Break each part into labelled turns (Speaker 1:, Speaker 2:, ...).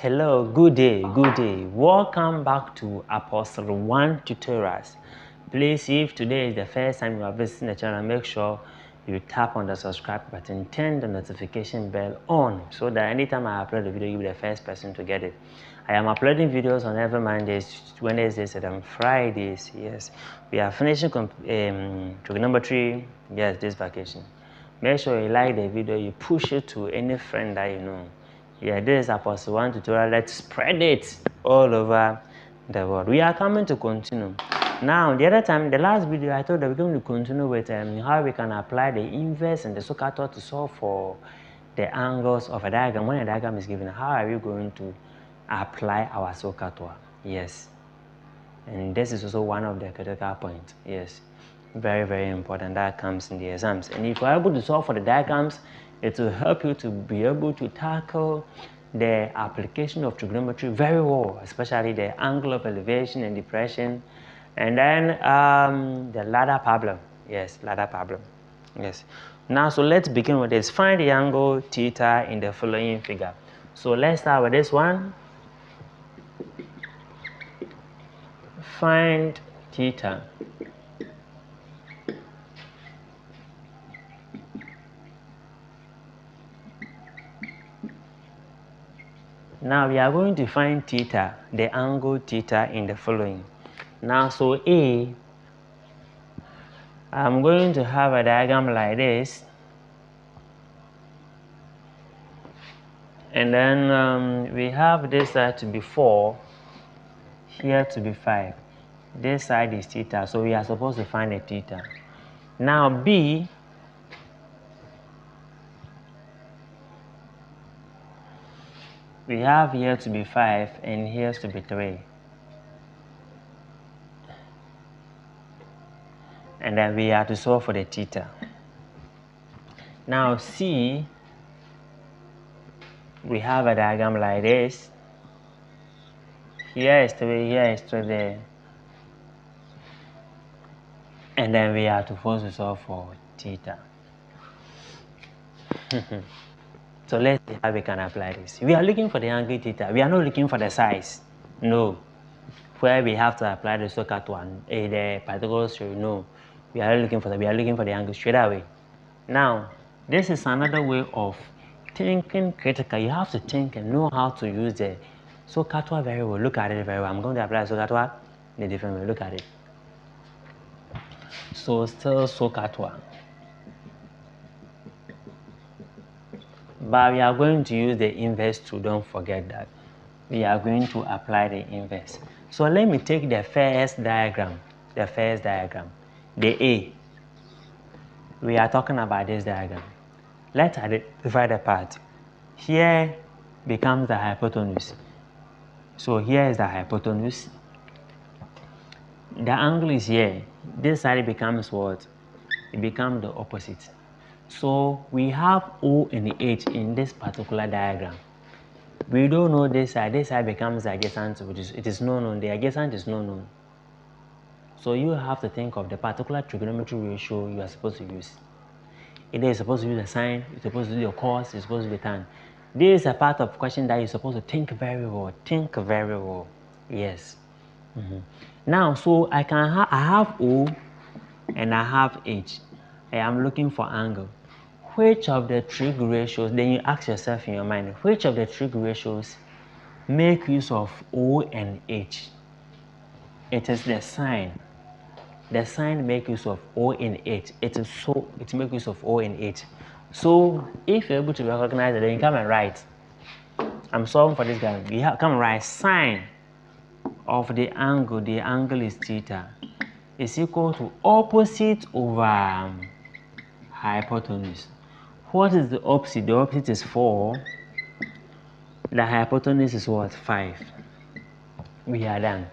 Speaker 1: Hello, good day. Welcome back to Apostle 1 Tutorials. Please, if today is the first time you are visiting the channel, make sure you tap on the subscribe button, turn the notification bell on so that anytime I upload a video, you'll be the first person to get it. I am uploading videos on every Mondays, Wednesdays, and Fridays. Yes, we are finishing trigonometry. Yes, this vacation. Make sure you like the video, you push it to any friend that you know. Yeah, this is Apostle 1 Tutorial. Let's spread it all over the world. We are coming to continue. Now, the last video, I thought that we're going to continue with how we can apply the inverse and the SOH to solve for the angles of a diagram. When a diagram is given, how are we going to apply our SOH? Yes. And this is also one of the critical points. Yes. Very, very important. That comes in the exams. And if you're able to solve for the diagrams, it will help you to be able to tackle the application of trigonometry very well, especially the angle of elevation and depression. And then the ladder problem. Yes, ladder problem. Yes. Now, so let's begin with this. Find the angle theta in the following figure. So let's start with this one. Find theta. Now we are going to find theta, the angle theta in the following. Now, so A, I'm going to have a diagram like this. And then we have this side to be 4, here to be 5. This side is theta, so we are supposed to find a theta. Now B, we have here to be 5 and here to be 3. And then we have to solve for the theta. Now C, we have a diagram like this. Here is 3, here is 3 there. And then we are supposed to solve for theta. So let's see how we can apply this. We are looking for the angle theta. We are not looking for the size. No. Where we have to apply the SOH one, the Pythagoras theorem. No. We are looking for we are looking for the angle straight away. Now, this is another way of thinking critical. You have to think and know how to use the SOH very well. Look at it very well. I'm going to apply SOH in a different way. Look at it. So still SOH. But we are going to use the inverse too. Don't forget that. We are going to apply the inverse. So let me take the first diagram. The A. We are talking about this diagram. Let's identify the part. Here becomes the hypotenuse. So here is the hypotenuse. The angle is here. This side becomes what? It becomes the opposite. So we have O and H in this particular diagram. We don't know this side. This side becomes the adjacent, which is it is not known. The adjacent is not known. So you have to think of the particular trigonometry ratio you are supposed to use. Either you're supposed to use the sine, you're supposed to do your cos, you're supposed to be tan. This is a part of question that you're supposed to think very well. Think very well. Yes. Now, so I have O and I have H. I am looking for angle. Which of the trig ratios, then you ask yourself in your mind, which of the trig ratios make use of O and H? It is the sine. The sine make use of O and H. It makes use of O and H. So if you're able to recognize it, then you come and write. I'm solving for this guy. You come and write sine of the angle is theta, is equal to opposite over hypotenuse. What is the opposite? The opposite is 4. The hypotenuse is what? 5. We are done.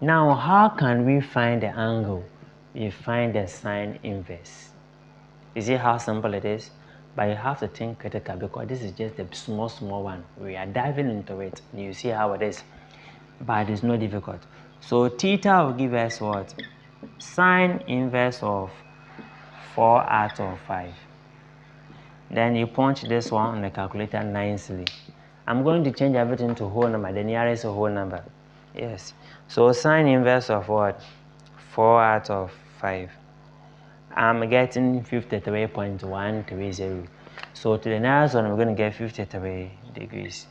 Speaker 1: Now, how can we find the angle? We find the sine inverse. You see how simple it is? But you have to think critical because this is just a small one. We are diving into it. You see how it is. But it's not difficult. So theta will give us what? Sine inverse of 4 out of 5. Then you punch this one on the calculator nicely. I'm going to change everything to whole number, the nearest whole number. Yes. So sine inverse of what? 4 out of 5. I'm getting 53.130. So to the nearest one, we're going to get 53 degrees.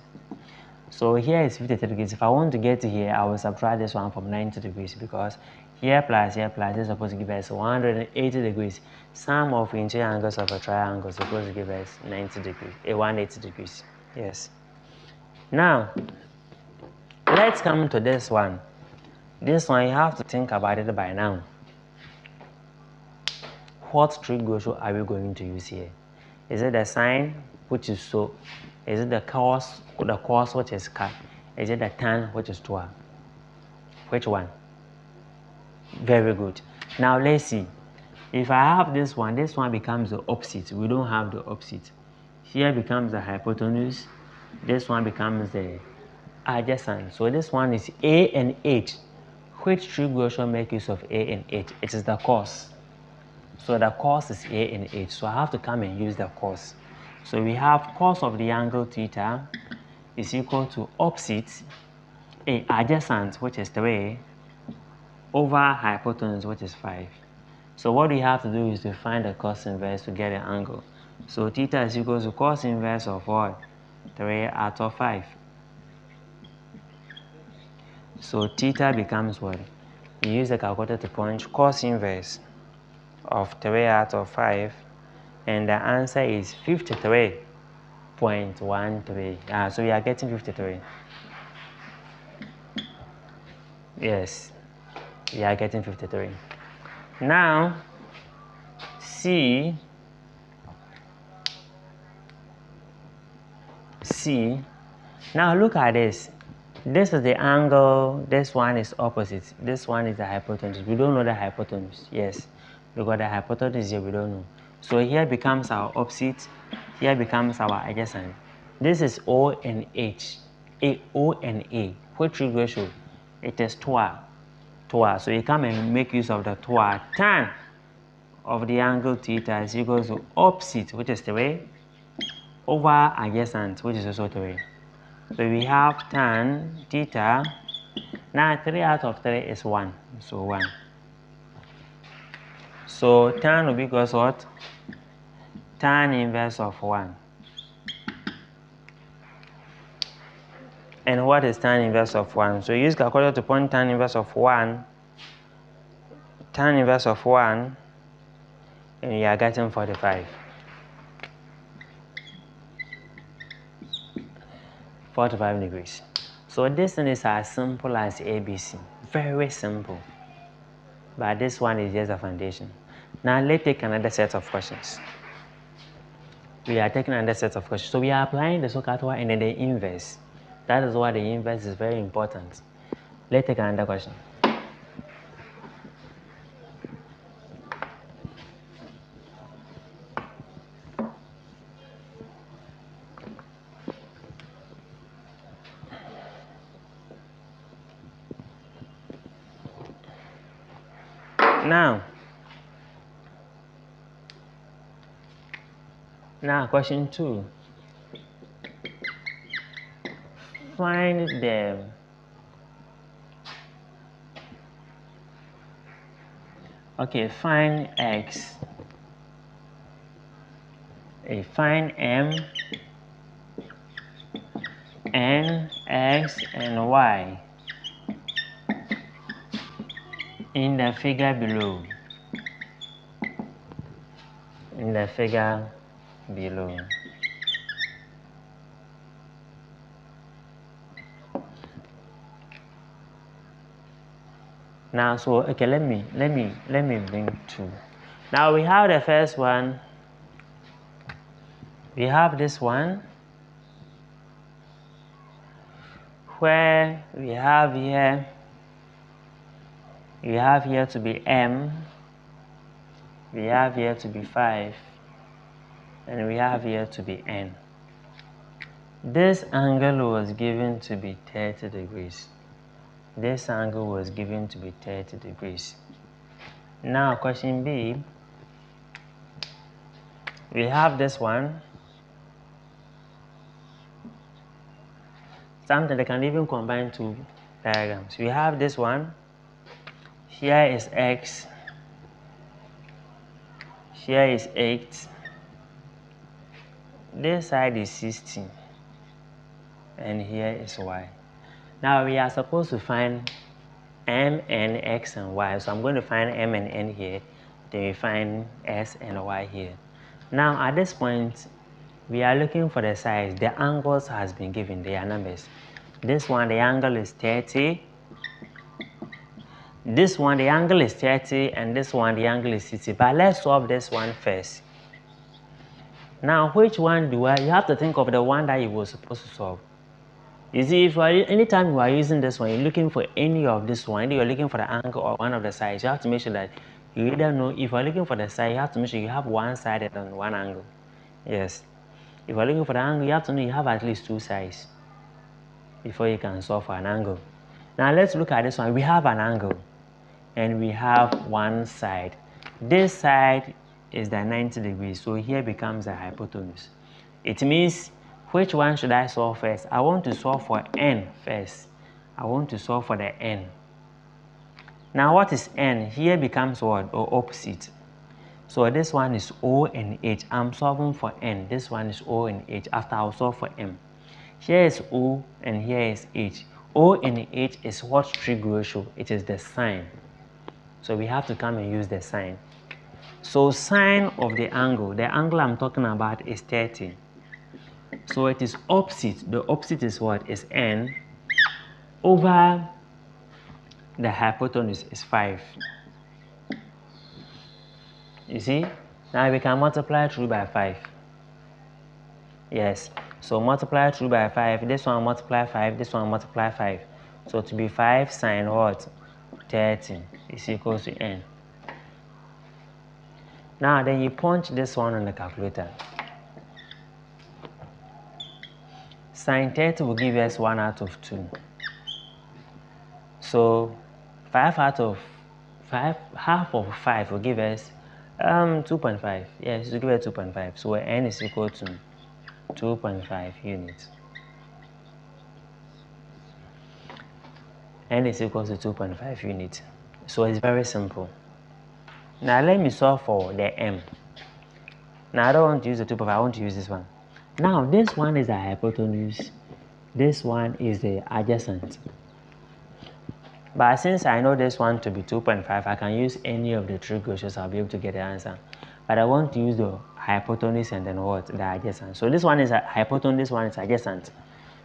Speaker 1: So here is 53 degrees. If I want to get to here, I will subtract this one from 90 degrees because here plus is supposed to give us 180 degrees. Sum of interior angles of a triangle is supposed to give us 90 degrees, 180 degrees. Yes. Now, let's come to this one. This one, you have to think about it by now. What trig ratio are we going to use here? Is it the sine, which is so? Is it the cos, which is cut? Is it the tan, which is TOA? Which one? Very good. Now let's see. If I have this one becomes the opposite. We don't have the opposite. Here becomes the hypotenuse. This one becomes the adjacent. So this one is A and H. Which trig ratio make use of A and H? It is the cos. So the cos is A and H. So I have to come and use the cos. So we have cos of the angle theta is equal to opposite adjacent, which is 3, over hypotenuse, which is 5. So what we have to do is to find the cos inverse to get the angle. So theta is equal to cos inverse of what? 3 out of 5. So theta becomes what? You use the calculator to punch cos inverse of 3 out of 5, and the answer is 53.13. So we are getting 53. Yes, we are getting 53. Now, C. Now look at this. This is the angle, this one is opposite, this one is the hypotenuse. We don't know the hypotenuse, yes, because the hypotenuse here we don't know. So here becomes our opposite, here becomes our adjacent. This is O and H, O and A. Which trig ratio? It is TOA. So you come and make use of the TOA. Tan of the angle theta is equal to opposite, which is 3, over adjacent, which is also 3. So we have tan theta. Now 3 out of 3 is 1. So 1. So tan will be equals what? Tan inverse of 1. And what is tan inverse of 1? So use calculator to find tan inverse of 1. Tan inverse of 1. And you are getting 45. 45 degrees. So this one is as simple as ABC. Very simple. But this one is just a foundation. Now let's take another set of questions. We are taking another set of questions. So we are applying the Circle Theorem and then the inverse. That is why the inverse is very important. Let's take another question. Now question 2. Find the find x. Find m, n, x, and y in the figure below. Now, so okay, let me bring 2. Now we have the first one. We have this one where we have here to be m, we have here to be 5, and we have here to be n. This angle was given to be 30 degrees. This angle was given to be 30 degrees. Now question B, we have this one Sometimes they can even combine two diagrams. We have this one. Here is x. Here is 8. This side is 16. And here is y. Now we are supposed to find m and x and y. So I'm going to find m and n here. Then we find s and y here. Now at this point, we are looking for the sides. The angles has been given. They are numbers. This one, the angle is 30. This one, the angle is 30. And this one, the angle is 60. But let's solve this one first. Now, which one do I? You have to think of the one that you were supposed to solve. You see, if anytime you are using this one, you're looking for any of this one, either you're looking for the angle or one of the sides, you have to make sure that you either know, if you're looking for the side, you have to make sure you have one side and one angle. Yes. If you're looking for the angle, you have to know you have at least two sides before you can solve for an angle. Now, let's look at this one. We have an angle and we have one side. This side is the 90 degrees, so here becomes the hypotenuse. It means, which one should I solve first? I want to solve for n first. I want to solve for the n. Now what is n? Here becomes what? Or opposite. So this one is O and H. I'm solving for n. This one is O and H. After I'll solve for m. Here is O and here is H. O and H is what trig ratio? It is the sine. So we have to come and use the sine. So sine of the angle I'm talking about is 30. So it is opposite. The opposite is what? Is n over the hypotenuse is 5. You see? Now we can multiply through by 5. Yes. So multiply through by 5. This one multiply 5. This one multiply 5. So to be 5 sine what? 30 is equal to n. Now then you punch this one on the calculator. Sine 30 will give us 1 out of 2. So 5 out of 5, half of 5 will give us 2.5. Yes, it will give us 2.5. So n is equal to 2.5 units. N is equal to 2.5 units. So it's very simple. Now let me solve for the m. Now I don't want to use the 2.5, I want to use this one. Now this one is the hypotenuse. This one is the adjacent. But since I know this one to be 2.5, I can use any of the trig ratios. I'll be able to get the answer. But I want to use the hypotenuse and then what? The adjacent. So this one is a hypotenuse, this one is adjacent.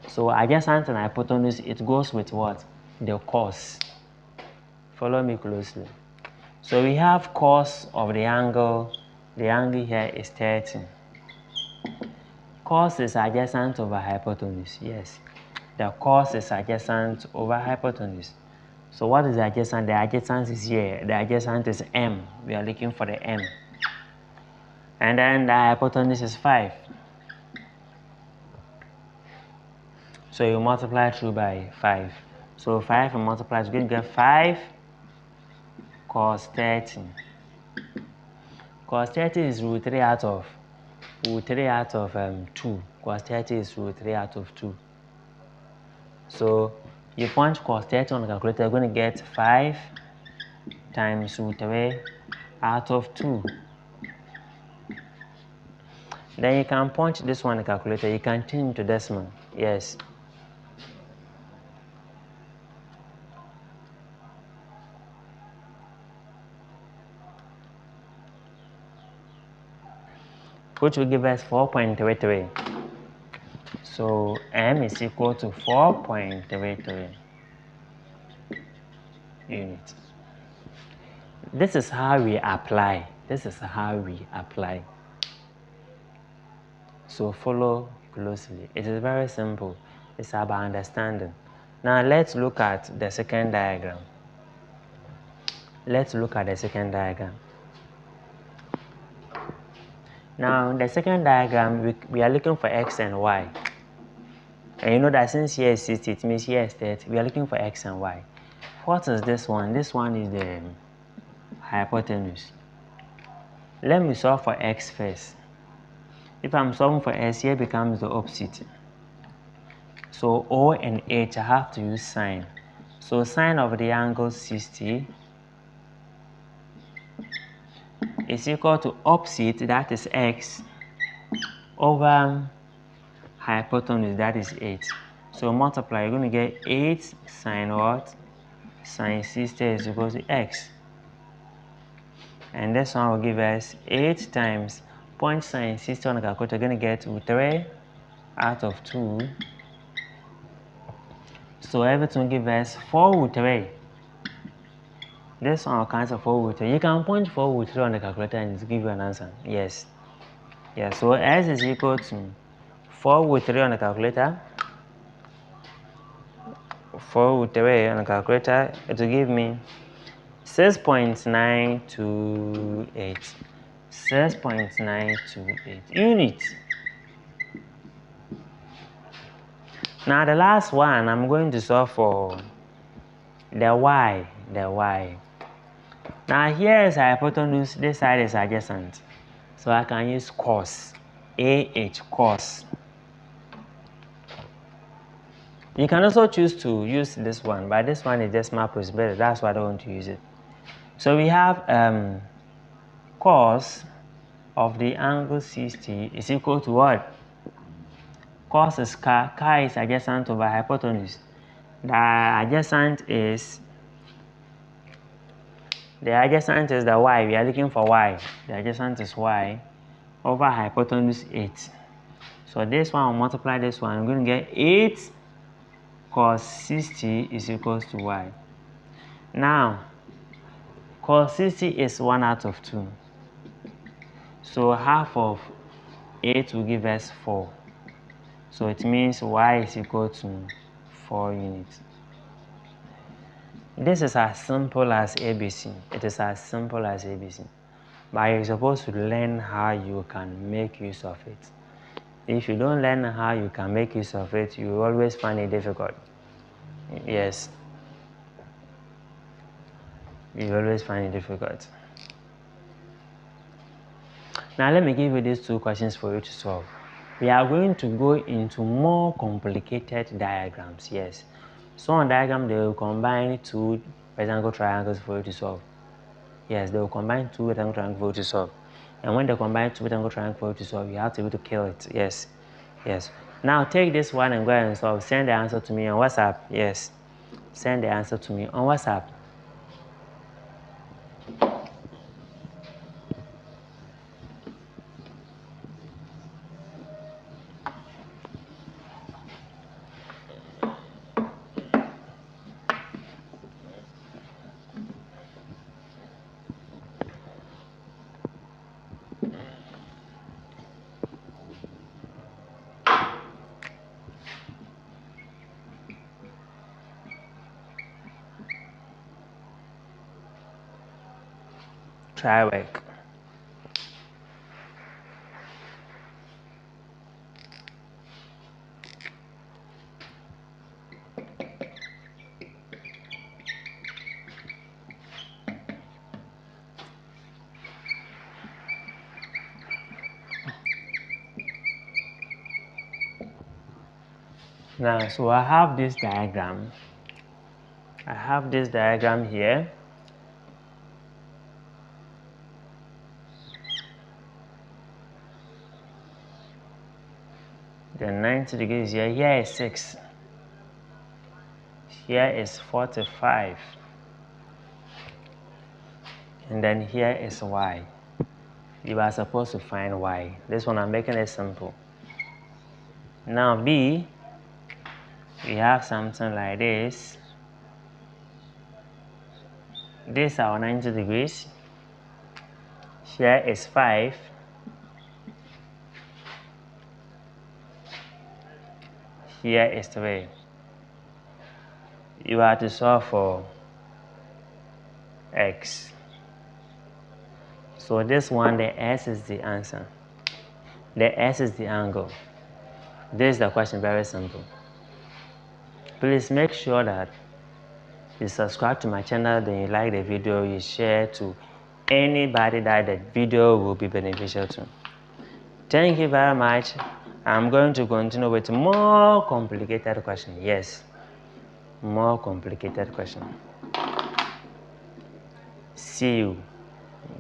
Speaker 1: So adjacent and hypotenuse, it goes with what? The cos. Follow me closely. So we have cos of the angle. The angle here is 30. Cos is adjacent over hypotenuse. Yes. The cos is adjacent over hypotenuse. So what is the adjacent? The adjacent is here. The adjacent is m. We are looking for the m. And then the hypotenuse is 5. So you multiply through by 5. So 5 and multiply, you're going to get 5 cos 30. Cos 30 is root 3 out of 2. Cos 30 is root 3 out of 2. So you punch cos 30 on the calculator, you're going to get 5 times root 3 out of 2. Then you can punch this one in the calculator, you can change to decimal. Yes. Which will give us 4.33. So m is equal to 4.33 units. This is how we apply. This is how we apply. So follow closely. It is very simple. It's about understanding. Now let's look at the second diagram. Let's look at the second diagram. Now, in the second diagram, we are looking for x and y. And you know that since here is 60, it means here is 30. We are looking for x and y. What is this one? This one is the hypotenuse. Let me solve for x first. If I'm solving for x, here becomes the opposite. So O and H, I have to use sine. So sine of the angle 60 is equal to opposite, that is x, over hypotenuse, that is 8. So multiply, you're going to get 8 sine what? Sine 60 is equal to x. And this one will give us 8 times point sine 60 on the calculator. You're going to get 3 out of 2. So everything will give us 4 √3. This one will cancel 4 √3. You can point 4 √3 on the calculator and it will give you an answer. Yes. Yeah, so S is equal to 4 √3 on the calculator. 4 √3 on the calculator, it will give me 6.928. 6.928 units. Now the last one, I'm going to solve for the y. Now here is hypotenuse, this side is adjacent. So I can use cos, AH, cos. You can also choose to use this one, but this one is decimal place better. That's why I don't want to use it. So we have cos of the angle 60 is equal to what? Cos is k is adjacent over hypotenuse. The adjacent is the y. We are looking for y. The adjacent is y over hypotenuse 8. So this one will multiply this one. I'm going to get 8 cos 60 is equals to y. Now, cos 60 is 1 out of 2. So half of 8 will give us 4. So it means y is equal to 4 units. This is as simple as ABC. It is as simple as ABC. But you're supposed to learn how you can make use of it. If you don't learn how you can make use of it, you will always find it difficult. Yes. You always find it difficult. Now let me give you these 2 questions for you to solve. We are going to go into more complicated diagrams. Yes. So on diagram, they will combine 2 rectangle triangles for you to solve. Yes, they will combine 2 rectangle triangles for you to solve. And when they combine 2 rectangle triangles for you to solve, you have to be able to kill it. Yes. Yes. Now take this one and go ahead and solve. Send the answer to me on WhatsApp. Yes. Send the answer to me on WhatsApp. Try work. Now, so I have this diagram. I have this diagram here. The 90 degrees here. Here is 6. Here is 45. And then here is y. You are supposed to find y. This one I'm making it simple. Now B, we have something like this. This is our 90 degrees. Here is 5. Here is 3. You have to solve for x. So this one, the s is the answer. The s is the angle. This is the question, very simple. Please make sure that you subscribe to my channel, then you like the video, you share to anybody that the video will be beneficial to. Thank you very much. I'm going to continue with more complicated question. Yes, more complicated question. See you.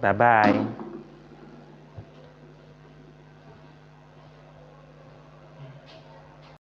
Speaker 1: Bye-bye.